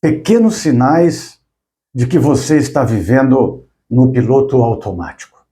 pequenos sinais de que você está vivendo no piloto automático.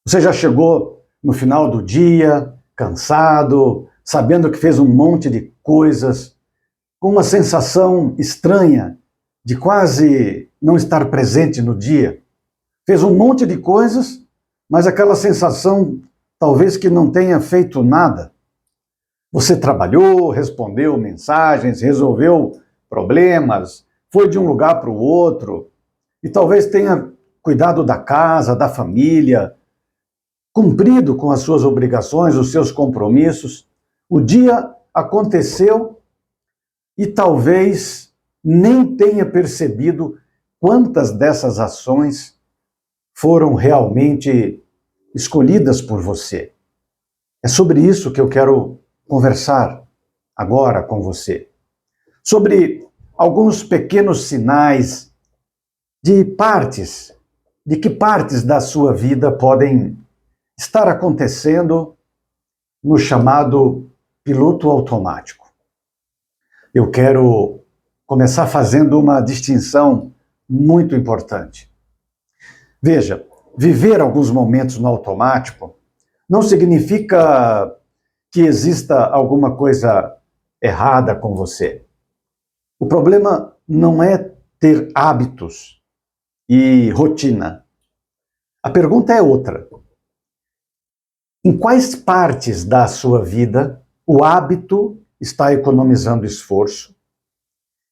Você já chegou no final do dia, cansado, sabendo que fez um monte de coisas, com uma sensação estranha de quase não estar presente no dia. Fez um monte de coisas, mas aquela sensação talvez que não tenha feito nada. Você trabalhou, respondeu mensagens, resolveu problemas, foi de um lugar para o outro, e talvez tenha cuidado da casa, da família, cumprido com as suas obrigações, os seus compromissos. O dia aconteceu e talvez nem tenha percebido quantas dessas ações foram realmente escolhidas por você. É sobre isso que eu quero conversar agora com você. Sobre alguns pequenos sinais de que partes da sua vida podem estar acontecendo no chamado piloto automático. Eu quero começar fazendo uma distinção muito importante. Veja, viver alguns momentos no automático não significa que exista alguma coisa errada com você. O problema não é ter hábitos e rotina. A pergunta é outra. Em quais partes da sua vida o hábito está economizando esforço?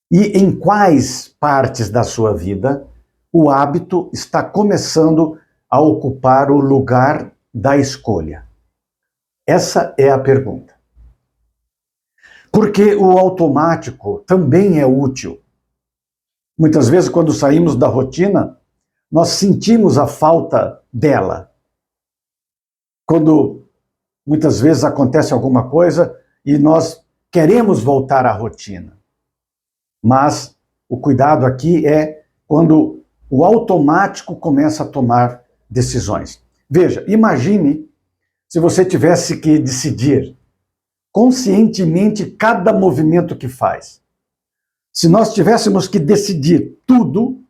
E em quais partes da sua vida o hábito está começando a ocupar o lugar da escolha? Essa é a pergunta. Porque o automático também é útil. Muitas vezes, quando saímos da rotina, nós sentimos a falta dela. Quando muitas vezes acontece alguma coisa e nós queremos voltar à rotina. Mas o cuidado aqui é quando o automático começa a tomar decisões. Veja, imagine se você tivesse que decidir conscientemente cada movimento que faz. Se nós tivéssemos que decidir tudo,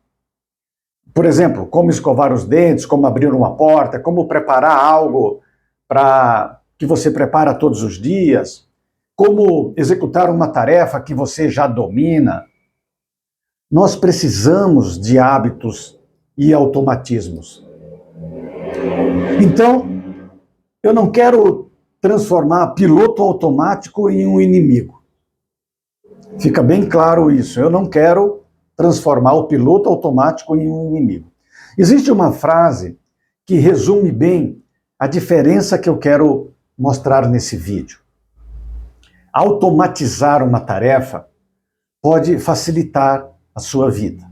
por exemplo, como escovar os dentes, como abrir uma porta, como preparar algo para que você prepara todos os dias, como executar uma tarefa que você já domina. Nós precisamos de hábitos e automatismos. Então, eu não quero transformar piloto automático em um inimigo. Fica bem claro isso. Eu não quero transformar o piloto automático em um inimigo. Existe uma frase que resume bem a diferença que eu quero mostrar nesse vídeo. Automatizar uma tarefa pode facilitar a sua vida.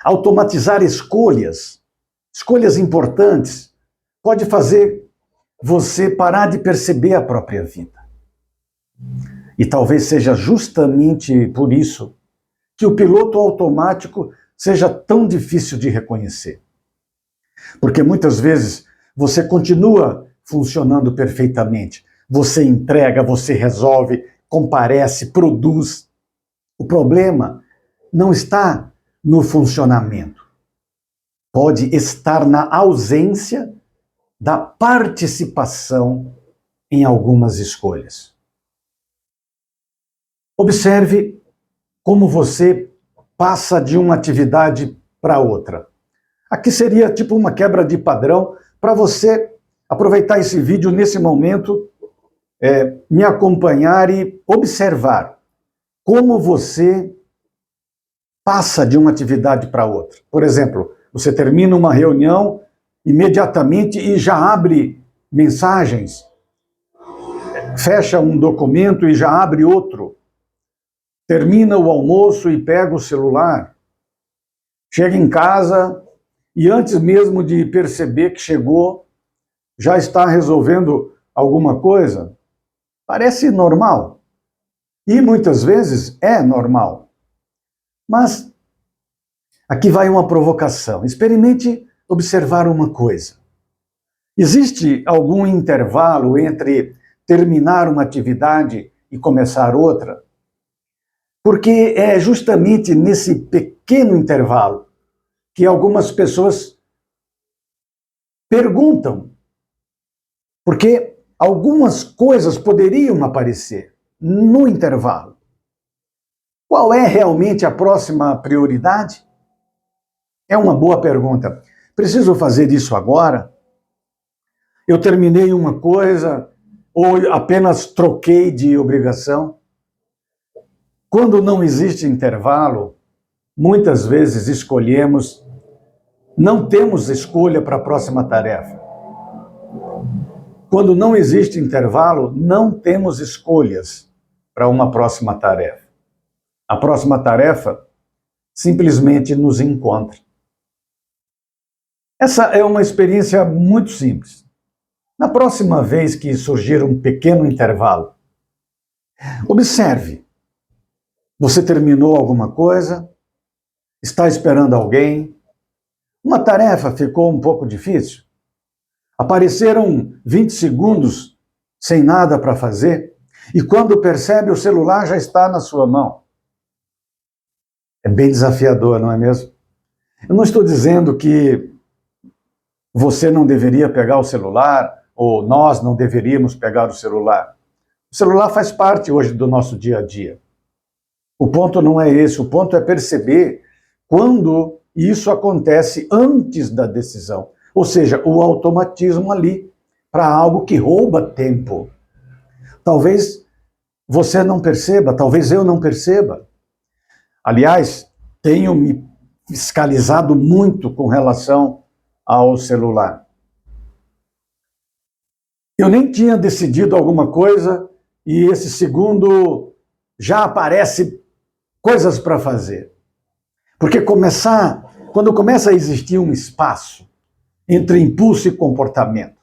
Automatizar escolhas importantes, pode fazer você parar de perceber a própria vida. E talvez seja justamente por isso que o piloto automático seja tão difícil de reconhecer. Porque muitas vezes você continua funcionando perfeitamente. Você entrega, você resolve, comparece, produz. O problema não está no funcionamento. Pode estar na ausência da participação em algumas escolhas. Observe como você passa de uma atividade para outra. Aqui seria tipo uma quebra de padrão para você aproveitar esse vídeo nesse momento, me acompanhar e observar como você passa de uma atividade para outra. Por exemplo, você termina uma reunião imediatamente e já abre mensagens, fecha um documento e já abre outro. Termina o almoço e pega o celular. Chega em casa e antes mesmo de perceber que chegou, já está resolvendo alguma coisa. Parece normal. E muitas vezes é normal. Mas aqui vai uma provocação. Experimente observar uma coisa. Existe algum intervalo entre terminar uma atividade e começar outra? Porque é justamente nesse pequeno intervalo que algumas pessoas perguntam, porque algumas coisas poderiam aparecer no intervalo. Qual é realmente a próxima prioridade? É uma boa pergunta. Preciso fazer isso agora? Eu terminei uma coisa ou apenas troquei de obrigação? Quando não existe intervalo, muitas vezes escolhemos, não temos escolha para a próxima tarefa. Quando não existe intervalo, não temos escolhas para uma próxima tarefa. A próxima tarefa simplesmente nos encontra. Essa é uma experiência muito simples. Na próxima vez que surgir um pequeno intervalo, observe. Você terminou alguma coisa? Está esperando alguém? Uma tarefa ficou um pouco difícil? Apareceram 20 segundos sem nada para fazer? E quando percebe, o celular já está na sua mão. É bem desafiador, não é mesmo? Eu não estou dizendo que você não deveria pegar o celular, ou nós não deveríamos pegar o celular. O celular faz parte hoje do nosso dia a dia. O ponto não é esse, o ponto é perceber quando isso acontece antes da decisão. Ou seja, o automatismo ali para algo que rouba tempo. Talvez você não perceba, talvez eu não perceba. Aliás, tenho me fiscalizado muito com relação ao celular. Eu nem tinha decidido alguma coisa e esse segundo já aparece coisas para fazer. Porque quando começa a existir um espaço entre impulso e comportamento,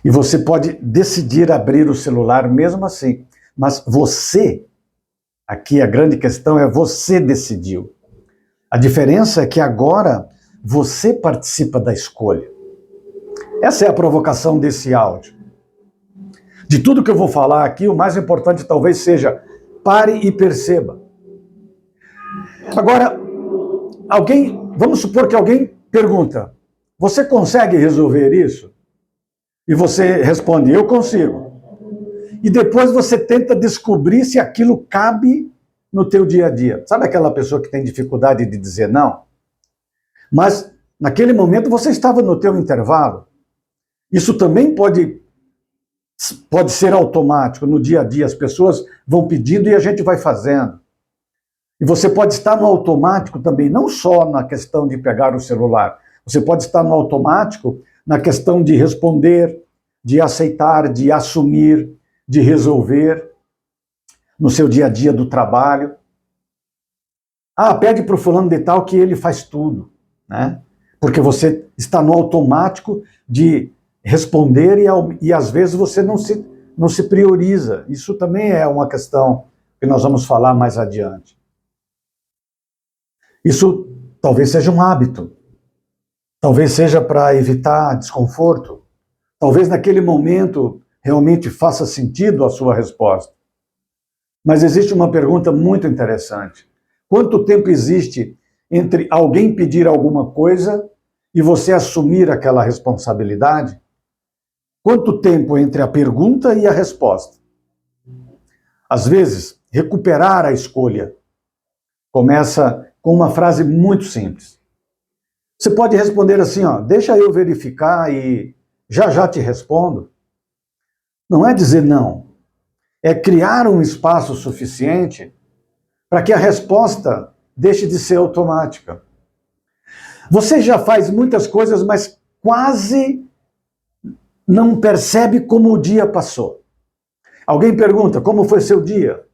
e você pode decidir abrir o celular mesmo assim, mas você, aqui a grande questão é você decidiu. A diferença é que agora você participa da escolha. Essa é a provocação desse áudio. De tudo que eu vou falar aqui, o mais importante talvez seja pare e perceba. Agora, vamos supor que alguém pergunta, você consegue resolver isso? E você responde, eu consigo. E depois você tenta descobrir se aquilo cabe no teu dia a dia. Sabe aquela pessoa que tem dificuldade de dizer não? Mas naquele momento você estava no teu intervalo. Isso também pode ser automático. No dia a dia as pessoas vão pedindo e a gente vai fazendo. E você pode estar no automático também, não só na questão de pegar o celular. Você pode estar no automático na questão de responder, de aceitar, de assumir, de resolver no seu dia a dia do trabalho. Pede para o fulano de tal que ele faz tudo, né? Porque você está no automático de responder e às vezes você não se prioriza. Isso também é uma questão que nós vamos falar mais adiante. Isso talvez seja um hábito, talvez seja para evitar desconforto, talvez naquele momento realmente faça sentido a sua resposta. Mas existe uma pergunta muito interessante. Quanto tempo existe entre alguém pedir alguma coisa e você assumir aquela responsabilidade? Quanto tempo entre a pergunta e a resposta? Às vezes, recuperar a escolha começa com uma frase muito simples. Você pode responder assim, deixa eu verificar e já te respondo. Não é dizer não, é criar um espaço suficiente para que a resposta deixe de ser automática. Você já faz muitas coisas, mas quase não percebe como o dia passou. Alguém pergunta, como foi seu dia?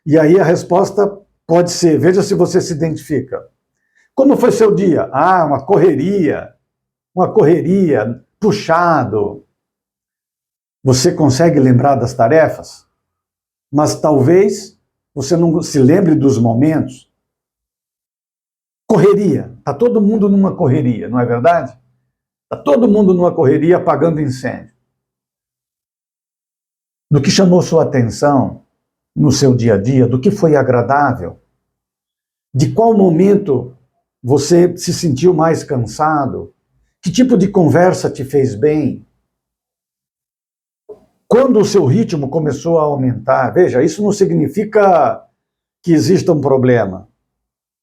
E aí a resposta pode ser, veja se você se identifica. Como foi seu dia? Uma correria, puxado. Você consegue lembrar das tarefas? Mas talvez você não se lembre dos momentos. Correria, está todo mundo numa correria, não é verdade? Está todo mundo numa correria apagando incêndio. Do que chamou sua atenção no seu dia a dia, do que foi agradável, de qual momento você se sentiu mais cansado, que tipo de conversa te fez bem, quando o seu ritmo começou a aumentar. Veja, isso não significa que exista um problema.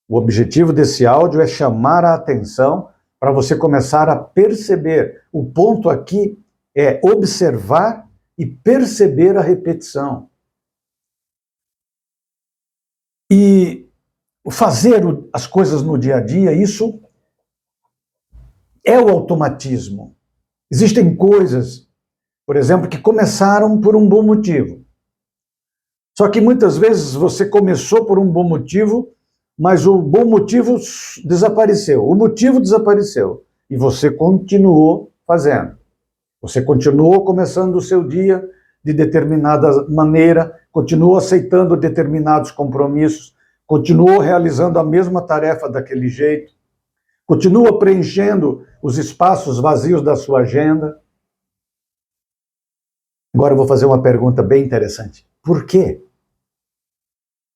O objetivo desse áudio é chamar a atenção para você começar a perceber. O ponto aqui é observar e perceber a repetição. E fazer as coisas no dia a dia, isso é o automatismo. Existem coisas, por exemplo, que começaram por um bom motivo. Só que muitas vezes você começou por um bom motivo, mas o bom motivo desapareceu, o motivo desapareceu, e você continuou fazendo. Você continuou começando o seu dia de determinada maneira, continuou aceitando determinados compromissos, continuou realizando a mesma tarefa daquele jeito, continua preenchendo os espaços vazios da sua agenda. Agora eu vou fazer uma pergunta bem interessante. Por quê?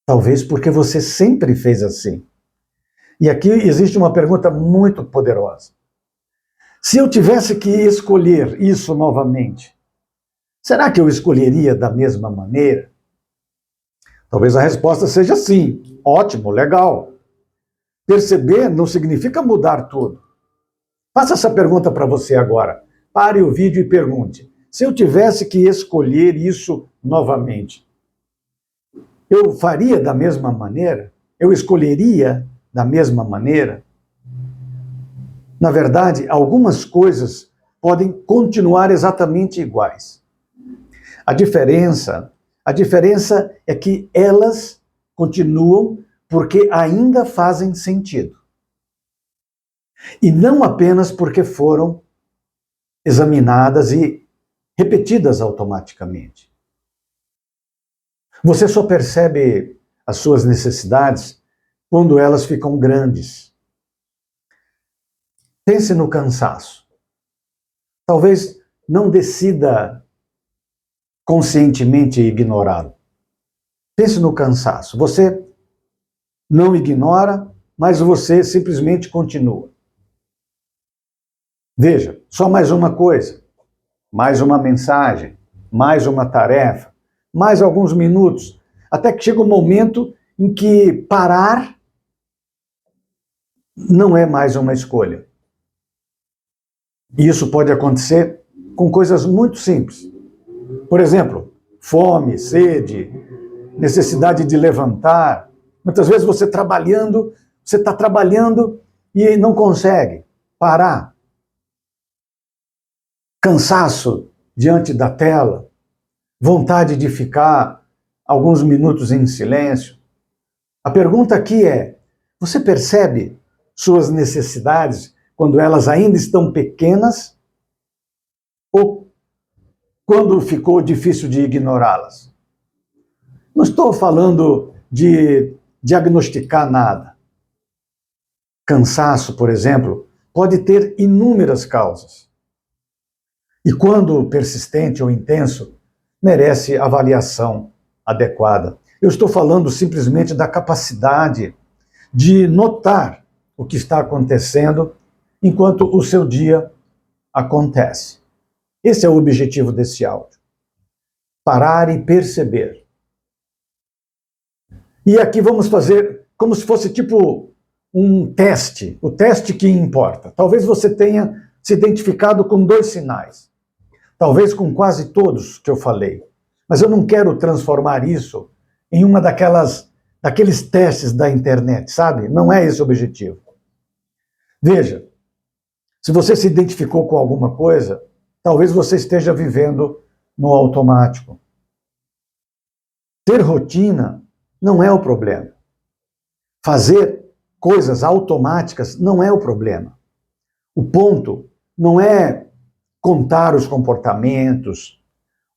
Talvez porque você sempre fez assim. E aqui existe uma pergunta muito poderosa. Se eu tivesse que escolher isso novamente, será que eu escolheria da mesma maneira? Talvez a resposta seja sim. Ótimo, legal. Perceber não significa mudar tudo. Faça essa pergunta para você agora. Pare o vídeo e pergunte. Se eu tivesse que escolher isso novamente, eu faria da mesma maneira? Eu escolheria da mesma maneira? Na verdade, algumas coisas podem continuar exatamente iguais. A diferença é que elas continuam porque ainda fazem sentido. E não apenas porque foram examinadas e repetidas automaticamente. Você só percebe as suas necessidades quando elas ficam grandes. Pense no cansaço. Talvez não decida conscientemente ignorá-lo. Pense no cansaço. Você não ignora, mas você simplesmente continua. Veja, só mais uma coisa, mais uma mensagem, mais uma tarefa, mais alguns minutos, até que chega um momento em que parar não é mais uma escolha. E isso pode acontecer com coisas muito simples. Por exemplo, fome, sede, necessidade de levantar. Muitas vezes você está trabalhando e não consegue parar. Cansaço diante da tela, vontade de ficar alguns minutos em silêncio. A pergunta aqui é: você percebe suas necessidades quando elas ainda estão pequenas ou quando ficou difícil de ignorá-las? Não estou falando de diagnosticar nada. Cansaço, por exemplo, pode ter inúmeras causas. E quando persistente ou intenso, merece avaliação adequada. Eu estou falando simplesmente da capacidade de notar o que está acontecendo enquanto o seu dia acontece. Esse é o objetivo desse áudio. Parar e perceber. E aqui vamos fazer como se fosse tipo um teste, o teste que importa. Talvez você tenha se identificado com 2 sinais. Talvez com quase todos que eu falei. Mas eu não quero transformar isso em uma daqueles testes da internet, sabe? Não é esse o objetivo. Veja, se você se identificou com alguma coisa, talvez você esteja vivendo no automático. Ter rotina não é o problema. Fazer coisas automáticas não é o problema. O ponto não é contar os comportamentos.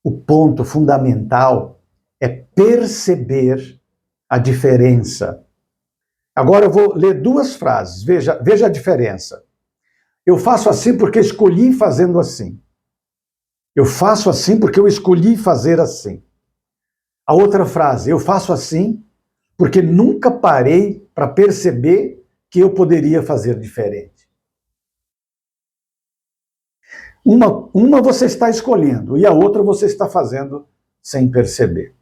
O ponto fundamental é perceber a diferença. Agora eu vou ler 2 frases. Veja a diferença. Eu faço assim porque escolhi fazendo assim. Eu faço assim porque eu escolhi fazer assim. A outra frase, eu faço assim porque nunca parei para perceber que eu poderia fazer diferente. Uma você está escolhendo e a outra você está fazendo sem perceber.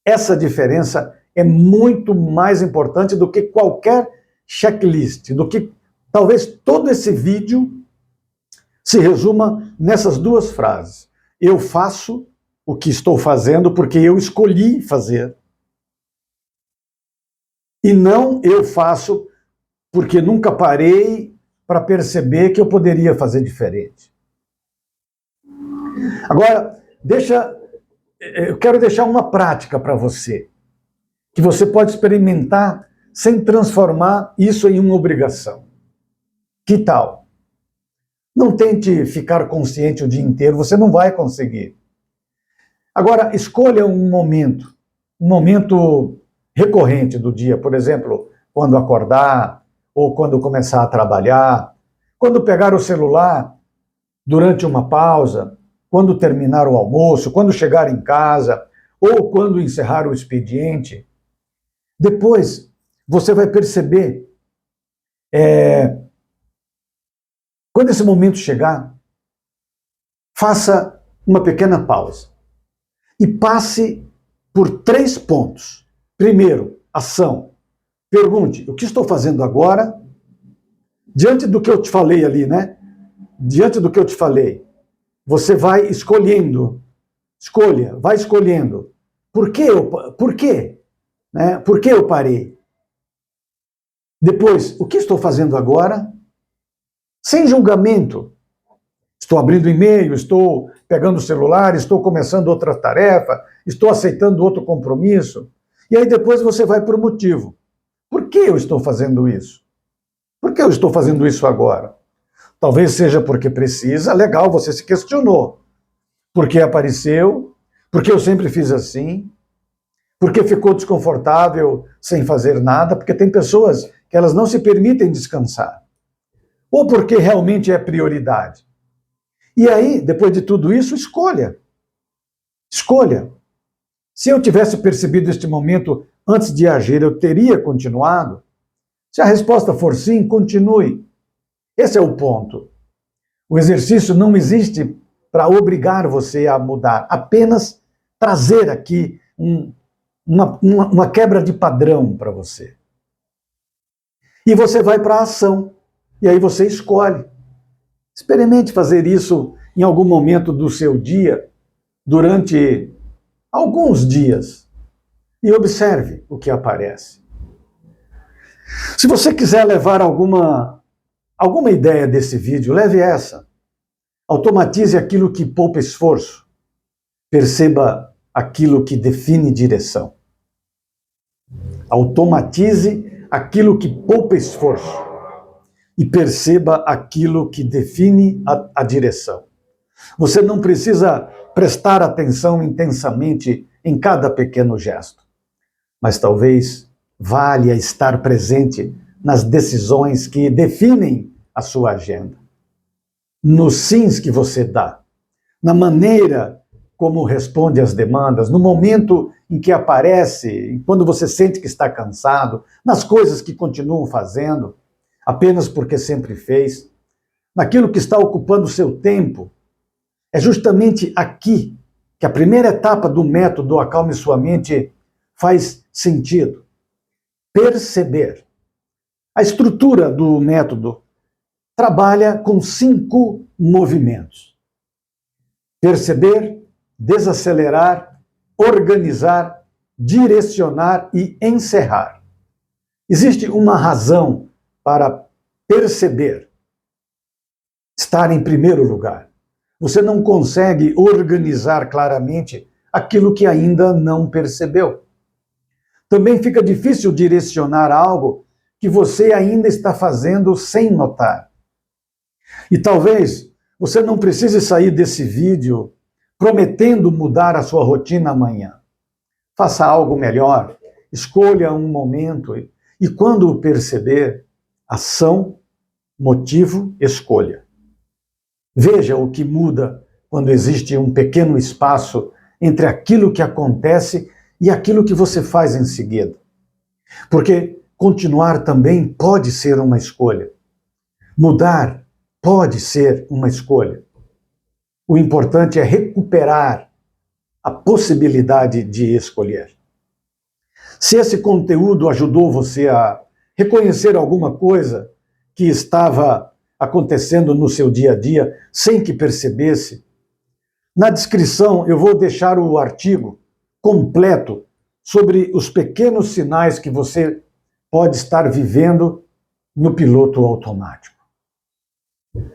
Essa diferença é muito mais importante do que qualquer checklist, do que talvez todo esse vídeo se resuma nessas duas frases. Eu faço o que estou fazendo porque eu escolhi fazer. E não eu faço porque nunca parei para perceber que eu poderia fazer diferente. Agora, eu quero deixar uma prática para você, que você pode experimentar sem transformar isso em uma obrigação. Que tal? Não tente ficar consciente o dia inteiro, você não vai conseguir. Agora, escolha um momento recorrente do dia, por exemplo, quando acordar, ou quando começar a trabalhar, quando pegar o celular durante uma pausa, quando terminar o almoço, quando chegar em casa, ou quando encerrar o expediente. Depois, você vai perceber, quando esse momento chegar, faça uma pequena pausa e passe por 3 pontos. Primeiro, ação. Pergunte, o que estou fazendo agora? Diante do que eu te falei ali, né? Diante do que eu te falei, você vai escolhendo. Escolha, vai escolhendo. Por quê? Né? Por que eu parei? Depois, o que estou fazendo agora? Sem julgamento. Estou abrindo e-mail, estou pegando o celular, estou começando outra tarefa, estou aceitando outro compromisso. E aí depois você vai para o motivo. Por que eu estou fazendo isso? Por que eu estou fazendo isso agora? Talvez seja porque precisa, legal, você se questionou. Por que apareceu? Por que eu sempre fiz assim? Por que ficou desconfortável sem fazer nada? Porque tem pessoas que elas não se permitem descansar. Ou porque realmente é prioridade. E aí, depois de tudo isso, escolha. Escolha. Se eu tivesse percebido este momento antes de agir, eu teria continuado? Se a resposta for sim, continue. Esse é o ponto. O exercício não existe para obrigar você a mudar, apenas trazer aqui uma quebra de padrão para você. E você vai para a ação. E aí você escolhe. Experimente fazer isso em algum momento do seu dia, durante alguns dias, e observe o que aparece. Se você quiser levar alguma ideia desse vídeo, leve essa. Automatize aquilo que poupa esforço. Perceba aquilo que define direção. Automatize aquilo que poupa esforço. E perceba aquilo que define a direção. Você não precisa prestar atenção intensamente em cada pequeno gesto, mas talvez valha estar presente nas decisões que definem a sua agenda, nos sims que você dá, na maneira como responde às demandas, no momento em que aparece, quando você sente que está cansado, nas coisas que continuam fazendo, apenas porque sempre fez, naquilo que está ocupando o seu tempo. É justamente aqui que a primeira etapa do método Acalme Sua Mente faz sentido. Perceber. A estrutura do método trabalha com 5 movimentos. Perceber, desacelerar, organizar, direcionar e encerrar. Existe uma razão para perceber, estar em primeiro lugar. Você não consegue organizar claramente aquilo que ainda não percebeu. Também fica difícil direcionar algo que você ainda está fazendo sem notar. E talvez você não precise sair desse vídeo prometendo mudar a sua rotina amanhã. Faça algo melhor, escolha um momento e quando o perceber, ação, motivo, escolha. Veja o que muda quando existe um pequeno espaço entre aquilo que acontece e aquilo que você faz em seguida. Porque continuar também pode ser uma escolha. Mudar pode ser uma escolha. O importante é recuperar a possibilidade de escolher. Se esse conteúdo ajudou você a reconhecer alguma coisa que estava acontecendo no seu dia a dia sem que percebesse, na descrição eu vou deixar o artigo completo sobre os pequenos sinais que você pode estar vivendo no piloto automático.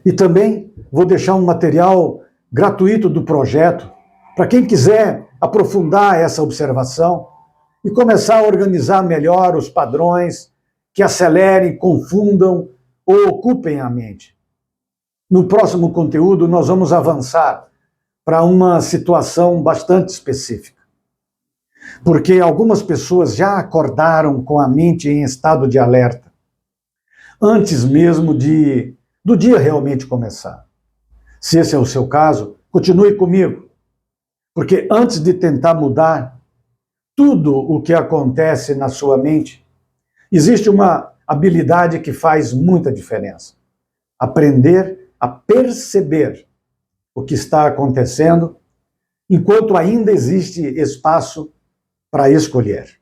E também vou deixar um material gratuito do projeto para quem quiser aprofundar essa observação e começar a organizar melhor os padrões que acelerem, confundam ou ocupem a mente. No próximo conteúdo, nós vamos avançar para uma situação bastante específica. Porque algumas pessoas já acordaram com a mente em estado de alerta, antes mesmo do dia realmente começar. Se esse é o seu caso, continue comigo, porque antes de tentar mudar tudo o que acontece na sua mente, existe uma habilidade que faz muita diferença. Aprender a perceber o que está acontecendo, enquanto ainda existe espaço para escolher.